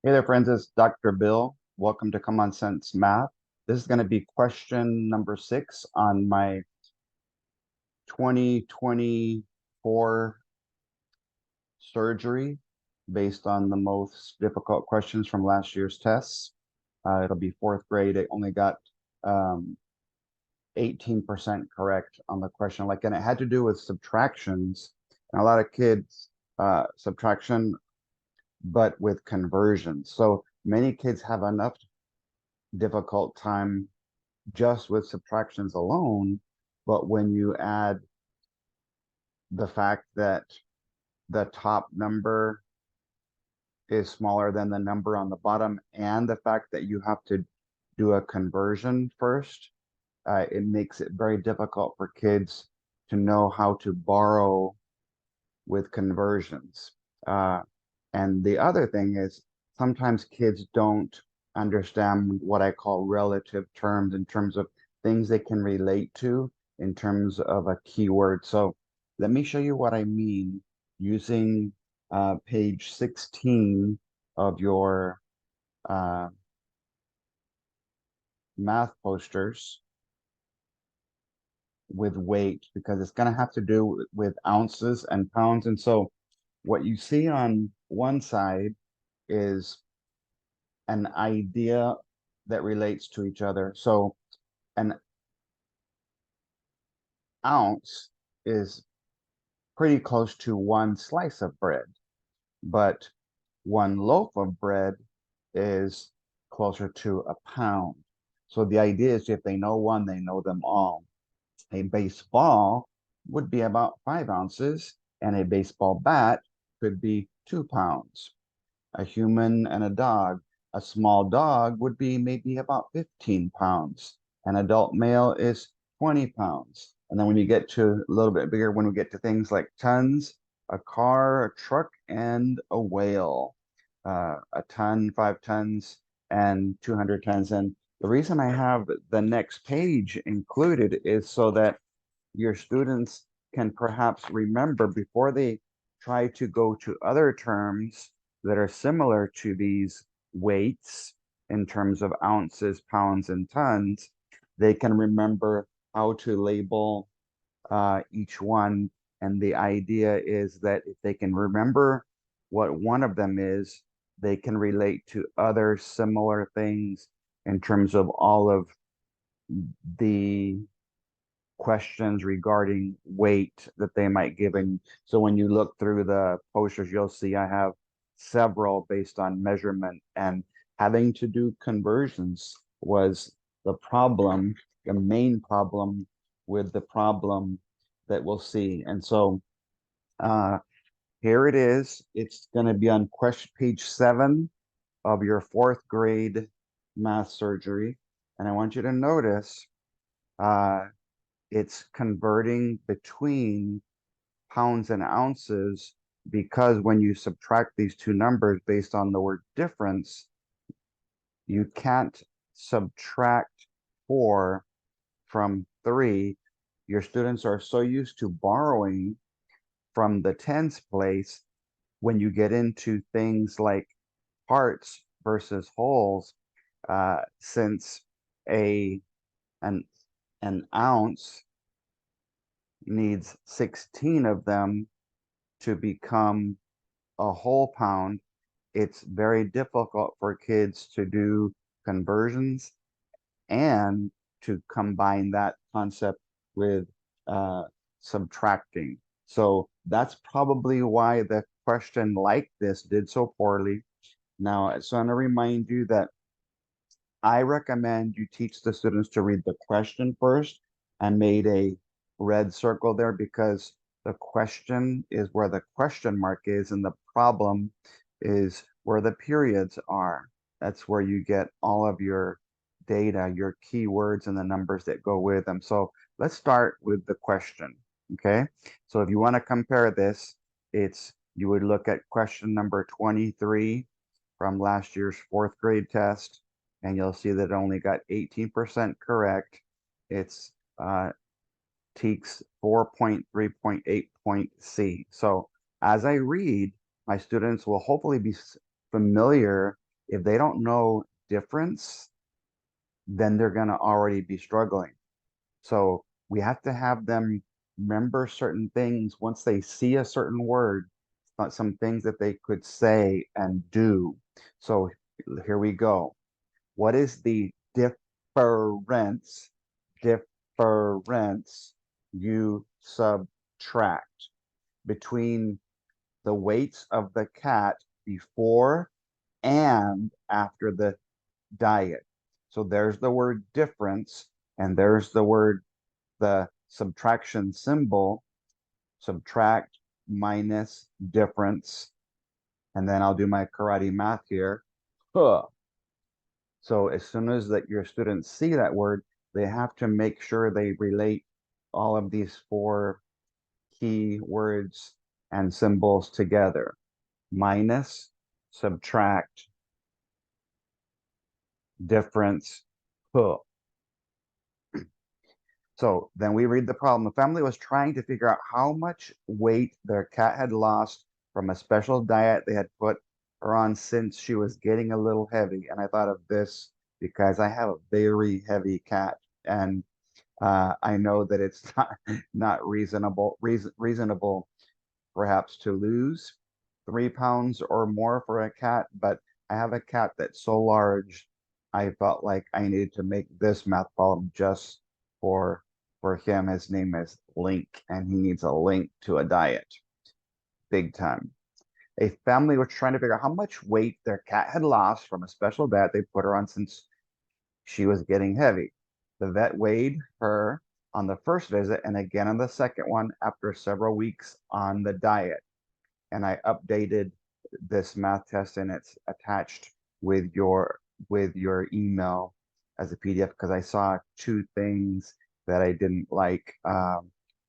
Hey there, friends. It's Dr. Bill. Welcome to Common Sense Math. This is going to be question number 6 on my 2024 surgery based on the most difficult questions from last year's tests. It'll be fourth grade. It only got 18% correct on the question. And it had to do with subtractions. And a lot of kids, subtraction, but with conversions. So many kids have enough difficult time just with subtractions alone, but when you add the fact that the top number is smaller than the number on the bottom, and the fact that you have to do a conversion first, it makes it very difficult for kids to know how to borrow with conversions. And the other thing is sometimes kids don't understand what I call relative terms in terms of things they can relate to in terms of a keyword. So let me show you what I mean using page 16 of your uh, math posters with weight, because it's going to have to do with ounces and pounds. And so what you see on one side is an idea that relates to each other. So an ounce is pretty close to one slice of bread, but one loaf of bread is closer to a pound. So the idea is if they know one, they know them all. A baseball would be about 5 ounces, and a baseball bat could be 2 pounds. A human and a dog. A small dog would be maybe about 15 pounds. An adult male is 20 pounds. And then when you get to a little bit bigger, when we get to things like tons, a car, a truck, and a whale, a ton, 5 tons, and 200 tons. And the reason I have the next page included is so that your students can perhaps remember before they try to go to other terms that are similar to these weights in terms of ounces, pounds, and tons, they can remember how to label each one. And the idea is that if they can remember what one of them is, they can relate to other similar things in terms of all of the questions regarding weight that they might give. And so when you look through the posters, you'll see I have several based on measurement, and having to do conversions was the problem, the main problem with the problem that we'll see. And so uh, here it is. It's going to be on question page 7 of your fourth grade math surgery. And I want you to notice uh, it's converting between pounds and ounces, because when you subtract these two numbers based on the word difference, you can't subtract 4 from 3. Your students are so used to borrowing from the tens place. When you get into things like parts versus wholes, since a an an ounce needs 16 of them to become a whole pound, it's very difficult for kids to do conversions and to combine that concept with uh, subtracting. So that's probably why the question like this did so poorly. Now, I just want to remind you that I recommend you teach the students to read the question first. I made a red circle there because the question is where the question mark is, and the problem is where the periods are. That's where you get all of your data, your keywords, and the numbers that go with them. So let's start with the question. Okay. So if you want to compare this, you would look at question number 23 from last year's fourth grade test, and you'll see that it only got 18% correct. It's TEKS 4.3.8.C. So as I read, my students will hopefully be familiar If they don't know difference, then they're going to already be struggling. So we have to have them remember certain things once they see a certain word, some things that they could say and do. So here we go. What is the difference? Difference you subtract between the weights of the cat before and after the diet. So there's the word difference, and there's the subtraction symbol, subtract minus difference, and then I'll do my karate math here. Huh. So as soon as that your students see that word, they have to make sure they relate all of these four key words and symbols together. Minus, subtract, difference, huh. So then we read the problem. The family was trying to figure out how much weight their cat had lost from a special diet they had put her on since she was getting a little heavy. And I thought of this because I have a very heavy cat, and I know that it's not reasonable perhaps to lose 3 pounds or more for a cat, but I have a cat that's so large, I felt like I needed to make this math problem just for for him. His name is Link, and he needs a link to a diet, big time. A family was trying to figure out how much weight their cat had lost from a special diet they put her on since she was getting heavy. The vet weighed her on the first visit and again on the second one after several weeks on the diet. And I updated this math test, and it's attached with your email as a PDF because I saw two things that I didn't like,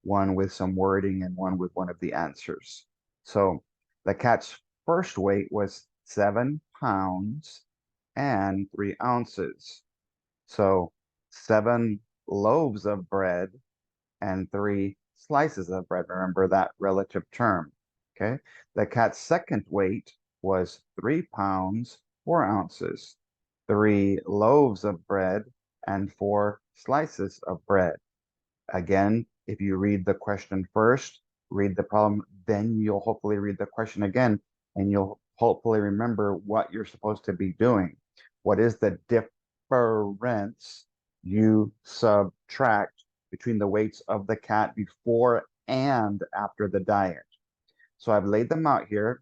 one with some wording and one with one of the answers. So the cat's first weight was 7 pounds and 3 ounces. So 7 loaves of bread and 3 slices of bread. Remember that relative term. Okay. The cat's second weight was 3 pounds, 4 ounces, 3 loaves of bread, and 4 slices of bread. Again, if you read the question first, read the problem, then you'll hopefully read the question again, and you'll hopefully remember what you're supposed to be doing. What is the difference you subtract between the weights of the cat before and after the diet? So I've laid them out here.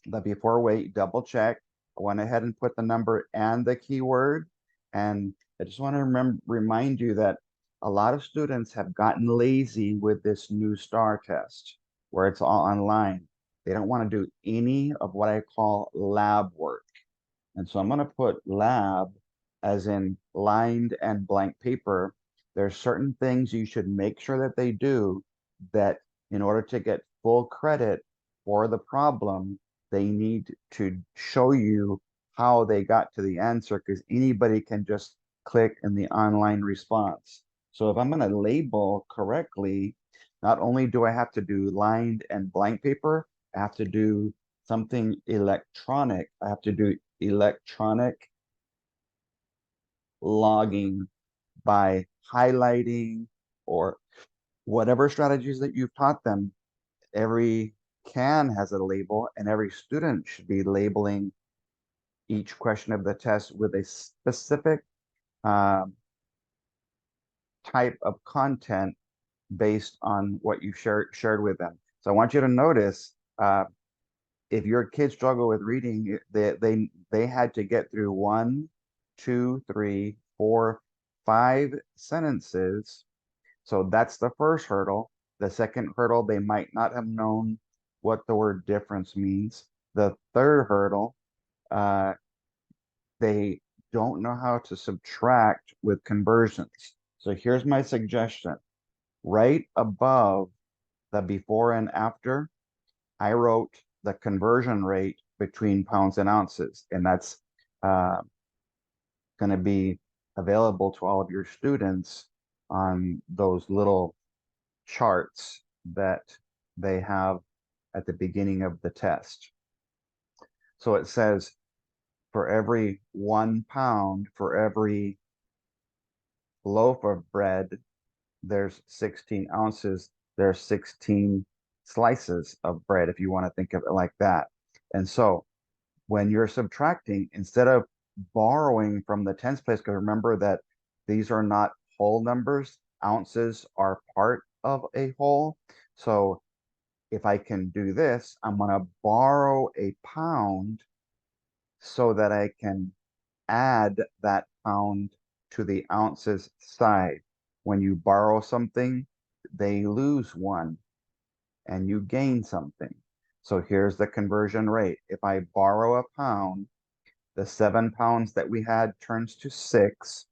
The before weight, double check. I went ahead and put the number and the keyword. And I just want to remind you that a lot of students have gotten lazy with this new STAR test where it's all online. They don't want to do any of what I call lab work. And so I'm going to put lab as in lined and blank paper. There's certain things you should make sure that they do that in order to get full credit for the problem, they need to show you how they got to the answer because anybody can just click in the online response. So if I'm going to label correctly, not only do I have to do lined and blank paper, I have to do something electronic. I have to do electronic logging by highlighting or whatever strategies that you've taught them. Every can has a label, and every student should be labeling each question of the test with a specific uh, type of content based on what you shared with them. So I want you to notice if your kids struggle with reading, they had to get through 1, 2, 3, 4, 5 sentences. So that's the first hurdle. The second hurdle, they might not have known what the word difference means. The third hurdle, uh, they don't know how to subtract with conversions. So here's my suggestion. Right above the before and after, I wrote the conversion rate between pounds and ounces, and that's going to be available to all of your students on those little charts that they have at the beginning of the test. So it says for every 1 pound, for every loaf of bread, there's 16 ounces, there's 16 slices of bread, if you want to think of it like that. And so when you're subtracting, instead of borrowing from the tens place, because remember that these are not whole numbers, ounces are part of a whole. So if I can do this, I'm going to borrow a pound so that I can add that pound to the ounces side. When you borrow something, they lose one and you gain something. So here's the conversion rate. If I borrow a pound, the 7 pounds that we had turns to 6,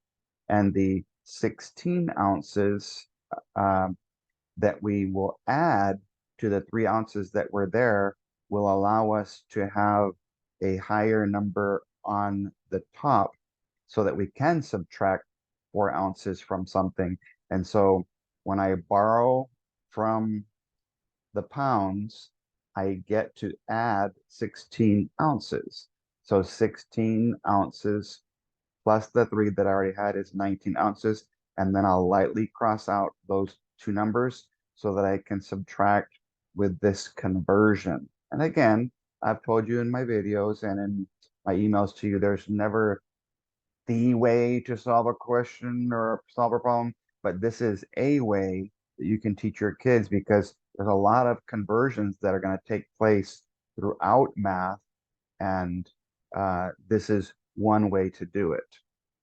and the 16 ounces that we will add to the 3 ounces that were there will allow us to have a higher number on the top so that we can subtract 4 ounces from something. And so when I borrow from the pounds, I get to add 16 ounces. So 16 ounces plus the 3 that I already had is 19 ounces. And then I'll lightly cross out those two numbers so that I can subtract with this conversion. And again, I've told you in my videos and in my emails to you, there's never the way to solve a question or solve a problem, but this is a way that you can teach your kids, because there's a lot of conversions that are going to take place throughout math, and this is one way to do it.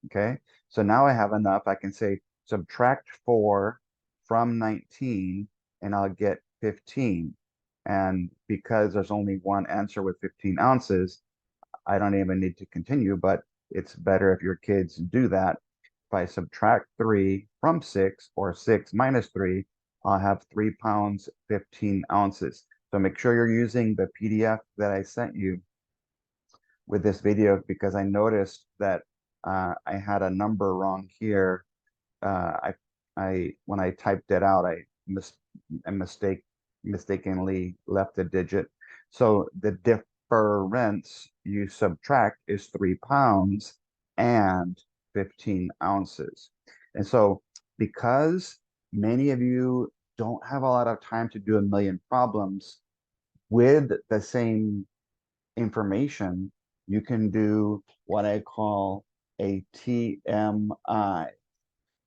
Okay, so now I have enough. I can say subtract 4 from 19 and I'll get 15. And because there's only one answer with 15 ounces, I don't even need to continue, but it's better if your kids do that. If I subtract 3 from 6, or 6 minus 3, I'll have 3 pounds, 15 ounces. So make sure you're using the PDF that I sent you with this video, because I noticed that I had a number wrong here. I when I typed it out, I mistakenly left a digit. So the difference you subtract is 3 pounds and 15 ounces. And so because many of you don't have a lot of time to do a million problems with the same information, you can do what I call a TMI.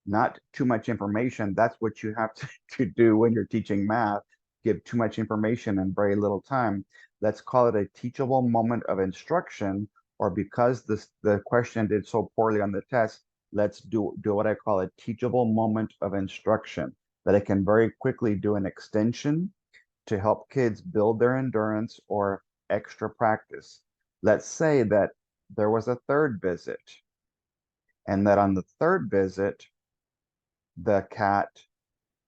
Not too much information. That's what you have to do when you're teaching math. Give too much information in very little time. Let's call it a teachable moment of instruction, or because the question did so poorly on the test, let's do what I call a teachable moment of instruction, that I can very quickly do an extension to help kids build their endurance or extra practice. Let's say that there was a third visit, and that on the third visit, the cat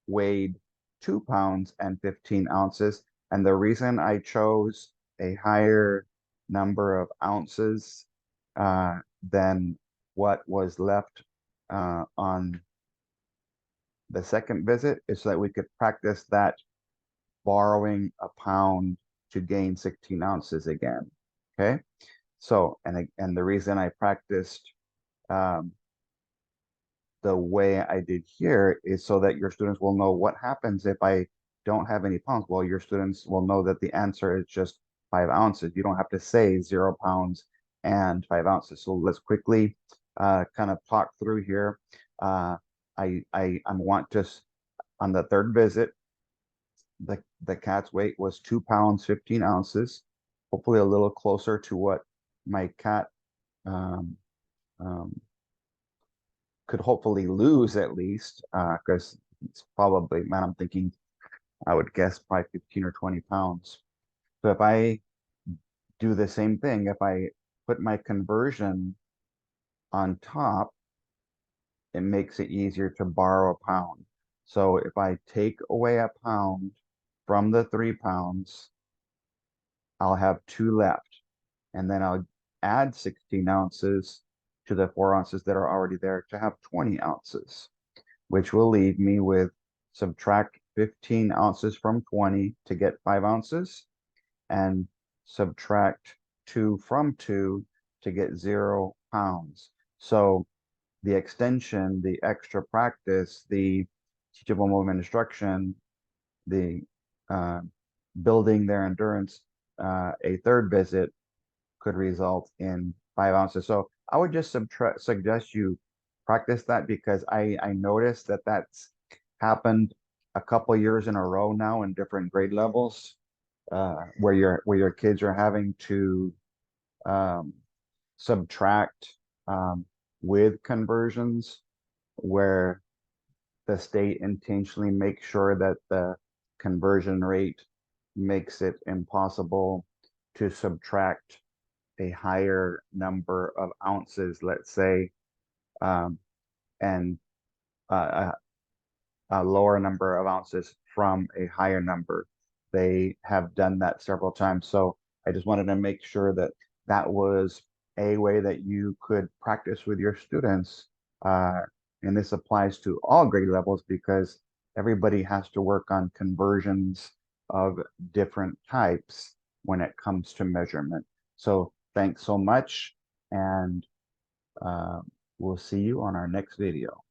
weighed 2 pounds and 15 ounces. And the reason I chose a higher number of ounces than what was left on the second visit is so that we could practice that borrowing a pound to gain 16 ounces again. Okay. So, and the reason I practiced the way I did here is so that your students will know what happens if I don't have any pounds. Well, your students will know that the answer is just 5 ounces. You don't have to say 0 pounds and 5 ounces. So let's quickly kind of talk through here. I want to, on the third visit, the cat's weight was 2 pounds, 15 ounces, hopefully a little closer to what my cat um, um, could hopefully lose, at least, because it's probably, man, I'm thinking, I would guess probably 15 or 20 pounds. So if I do the same thing, if I put my conversion on top, it makes it easier to borrow a pound. So if I take away a pound from the 3 pounds, I'll have 2 left. And then I'll add 16 ounces to the 4 ounces that are already there to have 20 ounces, which will leave me with subtract 15 ounces from 20 to get 5 ounces, and subtract 2 from 2 to get 0 pounds. So the extension, the extra practice, the teachable movement instruction, the building their endurance, a third visit could result in 5 ounces. So I would just suggest you practice that, because I noticed that that's happened a couple years in a row now in different grade levels, where your kids are having to um, subtract with conversions, where the state intentionally makes sure that the conversion rate makes it impossible to subtract a higher number of ounces, let's say, um, and a lower number of ounces from a higher number. They have done that several times. So I just wanted to make sure that that was a way that you could practice with your students. And this applies to all grade levels, because everybody has to work on conversions of different types when it comes to measurement. So thanks so much, and uh, we'll see you on our next video.